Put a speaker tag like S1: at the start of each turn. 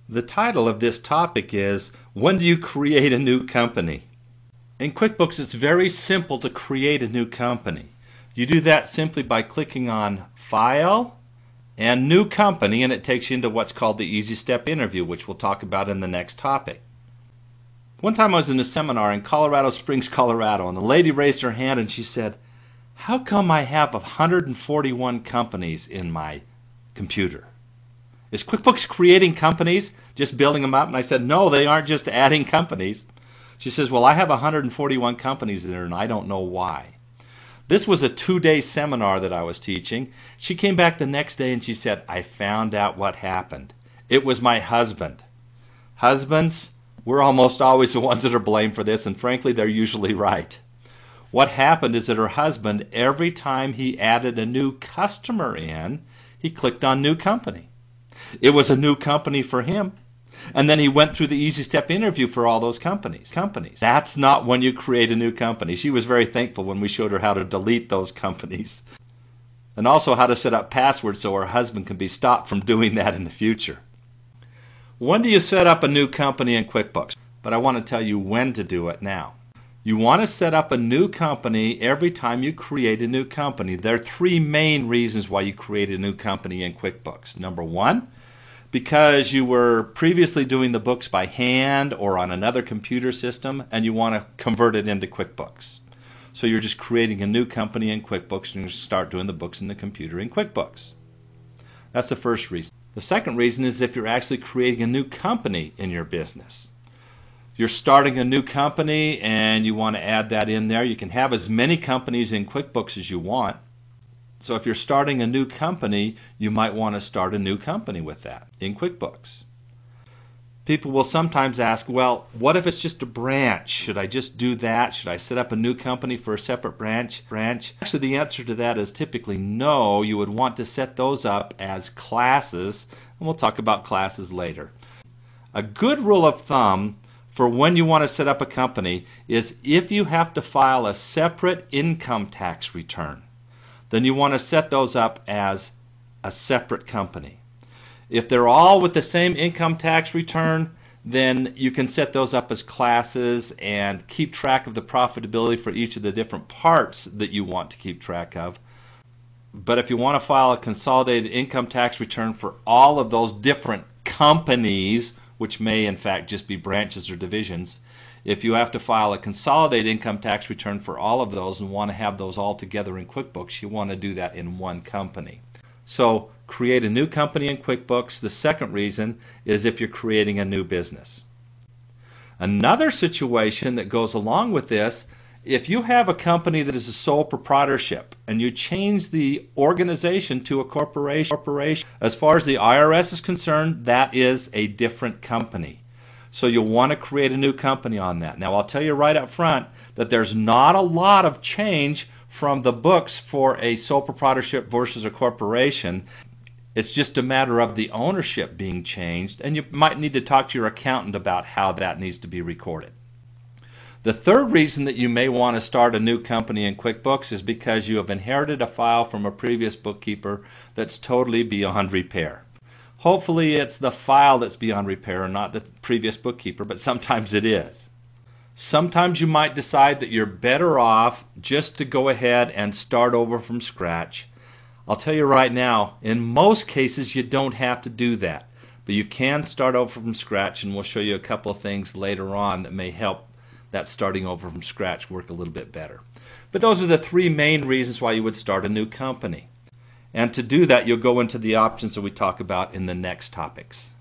S1: The title of this topic is, when do you create a new company? In QuickBooks, it's very simple to create a new company. You do that simply by clicking on File and New Company, and it takes you into what's called the Easy Step interview, which we'll talk about in the next topic. One time I was in a seminar in Colorado Springs, Colorado, and the lady raised her hand and she said, "How come I have 141 companies in my computer? Is QuickBooks creating companies, just building them up?" And I said, "No, they aren't just adding companies." She says, "Well, I have 141 companies in there and I don't know why." This was a 2-day seminar that I was teaching. She came back the next day and she said, "I found out what happened. It was my husband." Husbands, we're almost always the ones that are blamed for this, and frankly, they're usually right. What happened is that her husband, every time he added a new customer in, he clicked on New Company. It was a new company for him. And then he went through the Easy Step interview for all those companies. That's not when you create a new company. She was very thankful when we showed her how to delete those companies. And also how to set up passwords so her husband can be stopped from doing that in the future. When do you set up a new company in QuickBooks? But I want to tell you when to do it now. You want to set up a new company every time you create a new company. There are 3 main reasons why you create a new company in QuickBooks. Number 1, because you were previously doing the books by hand or on another computer system and you want to convert it into QuickBooks. So you're just creating a new company in QuickBooks and you start doing the books in the computer in QuickBooks. That's the first reason. The second reason is if you're actually creating a new company in your business. You're starting a new company and you want to add that in there. You can have as many companies in QuickBooks as you want. So if you're starting a new company, you might want to start a new company with that in QuickBooks. People will sometimes ask, well, what if it's just a branch? Should I just do that? Should I set up a new company for a separate branch? Actually, the answer to that is typically no. You would want to set those up as classes, and we'll talk about classes later. A good rule of thumb for when you want to set up a company is if you have to file a separate income tax return, then you want to set those up as a separate company. If they're all with the same income tax return, then you can set those up as classes and keep track of the profitability for each of the different parts that you want to keep track of. But if you want to file a consolidated income tax return for all of those different companies, which may in fact just be branches or divisions, if you have to file a consolidated income tax return for all of those and want to have those all together in QuickBooks, you want to do that in one company. So create a new company in QuickBooks. The second reason is if you're creating a new business. Another situation that goes along with this, if you have a company that is a sole proprietorship and you change the organization to a corporation, as far as the IRS is concerned, that is a different company. So you'll want to create a new company on that. Now I'll tell you right up front that there's not a lot of change from the books for a sole proprietorship versus a corporation. It's just a matter of the ownership being changed, and you might need to talk to your accountant about how that needs to be recorded. The third reason that you may want to start a new company in QuickBooks is because you have inherited a file from a previous bookkeeper that's totally beyond repair. Hopefully it's the file that's beyond repair and not the previous bookkeeper, but sometimes it is. Sometimes you might decide that you're better off just to go ahead and start over from scratch. I'll tell you right now, in most cases you don't have to do that, but you can start over from scratch, and we'll show you a couple of things later on that may help that starting over from scratch work a little bit better. But those are the 3 main reasons why you would start a new company. And to do that, you'll go into the options that we talk about in the next topics.